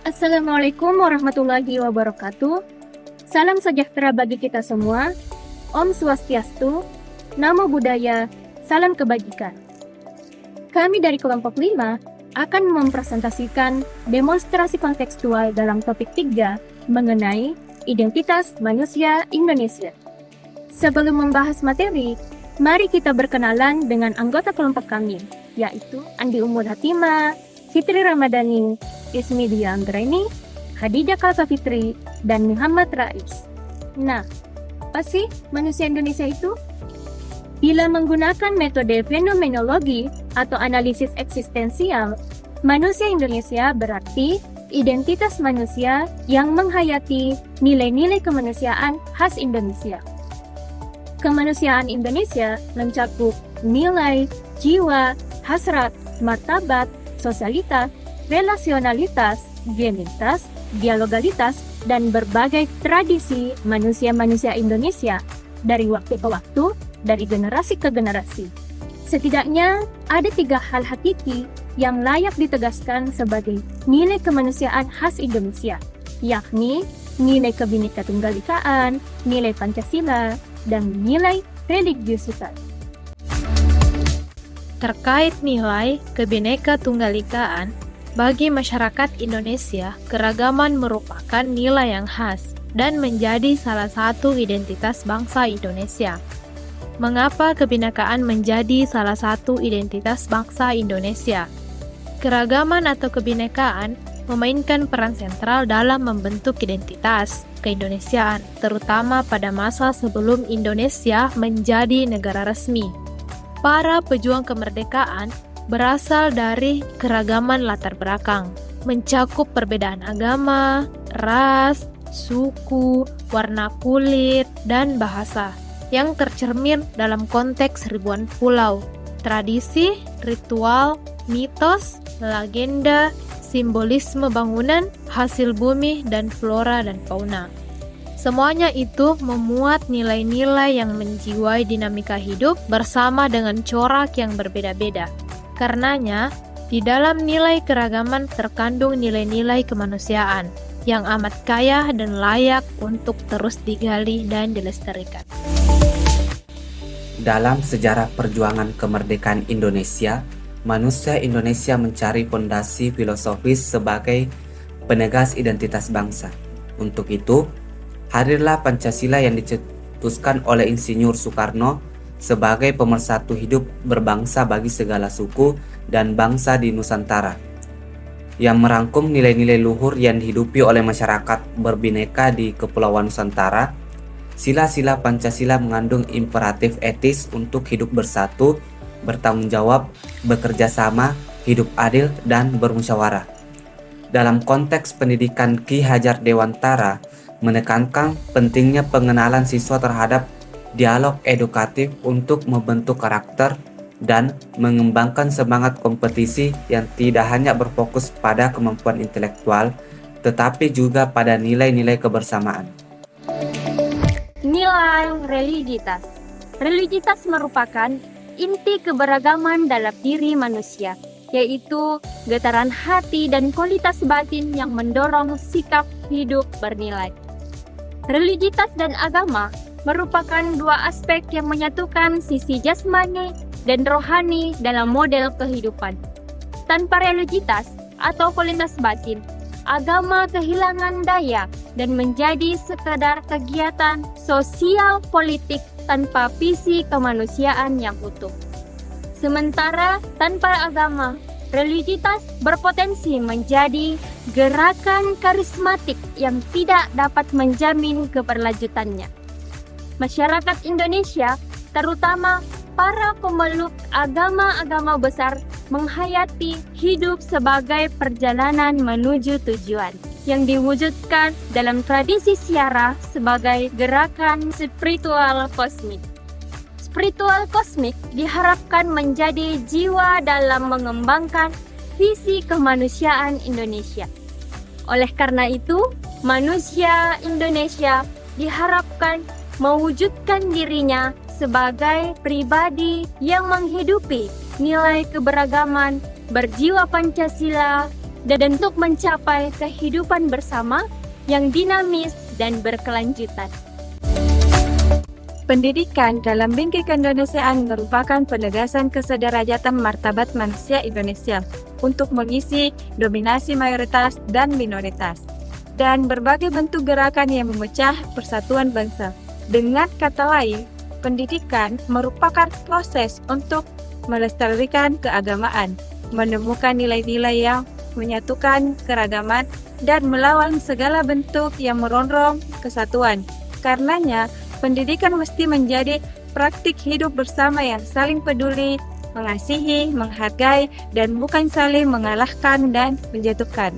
Assalamualaikum warahmatullahi wabarakatuh. Salam sejahtera bagi kita semua. Om Swastiastu, Namo Buddhaya, Salam Kebajikan. Kami dari kelompok 5 akan mempresentasikan demonstrasi kontekstual dalam topik 3 mengenai identitas manusia Indonesia. Sebelum membahas materi, mari kita berkenalan dengan anggota kelompok kami, yaitu Andi Umur Hatima, Fitri Ramadhani, Ismi Dia Anggreni, Khadijah Kalsafitri, dan Muhammad Rais. Nah, apa sih manusia Indonesia itu? Bila menggunakan metode fenomenologi atau analisis eksistensial, manusia Indonesia berarti identitas manusia yang menghayati nilai-nilai kemanusiaan khas Indonesia. Kemanusiaan Indonesia mencakup nilai, jiwa, hasrat, martabat, sosialitas, relasionalitas, genitas, dialogalitas, dan berbagai tradisi manusia-manusia Indonesia dari waktu ke waktu, dari generasi ke generasi. Setidaknya ada 3 hal hakiki yang layak ditegaskan sebagai nilai kemanusiaan khas Indonesia, yakni nilai Kebhinneka Tunggal-Ikaan, nilai Pancasila, dan nilai religiusitas. Terkait nilai Kebhinneka Tunggal-Ikaan, bagi masyarakat Indonesia, keragaman merupakan nilai yang khas dan menjadi salah satu identitas bangsa Indonesia. Mengapa kebinekaan menjadi salah satu identitas bangsa Indonesia? Keragaman atau kebinekaan memainkan peran sentral dalam membentuk identitas keindonesiaan, terutama pada masa sebelum Indonesia menjadi negara resmi. Para pejuang kemerdekaan berasal dari keragaman latar belakang, mencakup perbedaan agama, ras, suku, warna kulit, dan bahasa yang tercermin dalam konteks ribuan pulau, tradisi, ritual, mitos, legenda, simbolisme bangunan, hasil bumi, dan flora dan fauna. Semuanya itu memuat nilai-nilai yang menjiwai dinamika hidup bersama dengan corak yang berbeda-beda. Karenanya, di dalam nilai keragaman terkandung nilai-nilai kemanusiaan yang amat kaya dan layak untuk terus digali dan dilestarikan. Dalam sejarah perjuangan kemerdekaan Indonesia, manusia Indonesia mencari fondasi filosofis sebagai penegas identitas bangsa. Untuk itu, hadirlah Pancasila yang dicetuskan oleh Insinyur Soekarno sebagai pemersatu hidup berbangsa bagi segala suku dan bangsa di Nusantara, yang merangkum nilai-nilai luhur yang dihidupi oleh masyarakat berbineka di Kepulauan Nusantara. Sila-sila Pancasila mengandung imperatif etis untuk hidup bersatu, bertanggung jawab, bekerja sama, hidup adil, dan bermusyawarah. Dalam konteks pendidikan, Ki Hajar Dewantara menekankan pentingnya pengenalan siswa terhadap dialog edukatif untuk membentuk karakter dan mengembangkan semangat kompetisi yang tidak hanya berfokus pada kemampuan intelektual, tetapi juga pada nilai-nilai kebersamaan. Nilai religitas. Religitas merupakan inti keberagaman dalam diri manusia, yaitu getaran hati dan kualitas batin yang mendorong sikap hidup bernilai. Religitas dan agama merupakan 2 aspek yang menyatukan sisi jasmani dan rohani dalam model kehidupan. Tanpa religitas atau kualitas batin, agama kehilangan daya dan menjadi sekadar kegiatan sosial politik tanpa visi kemanusiaan yang utuh. Sementara tanpa agama, religitas berpotensi menjadi gerakan karismatik yang tidak dapat menjamin keberlanjutannya. Masyarakat Indonesia, terutama para pemeluk agama-agama besar, menghayati hidup sebagai perjalanan menuju tujuan yang diwujudkan dalam tradisi syara sebagai gerakan spiritual kosmik. Spiritual kosmik diharapkan menjadi jiwa dalam mengembangkan visi kemanusiaan Indonesia. Oleh karena itu, manusia Indonesia diharapkan mewujudkan dirinya sebagai pribadi yang menghidupi nilai keberagaman, berjiwa Pancasila, dan untuk mencapai kehidupan bersama yang dinamis dan berkelanjutan. Pendidikan dalam bingkai keindonesiaan merupakan penegasan kesederajatan martabat manusia Indonesia untuk mengisi dominasi mayoritas dan minoritas, dan berbagai bentuk gerakan yang memecah persatuan bangsa. Dengan kata lain, pendidikan merupakan proses untuk melestarikan keagamaan, menemukan nilai-nilai yang menyatukan keragaman, dan melawan segala bentuk yang merongrong kesatuan. Karenanya, pendidikan mesti menjadi praktik hidup bersama yang saling peduli, mengasihi, menghargai, dan bukan saling mengalahkan dan menjatuhkan.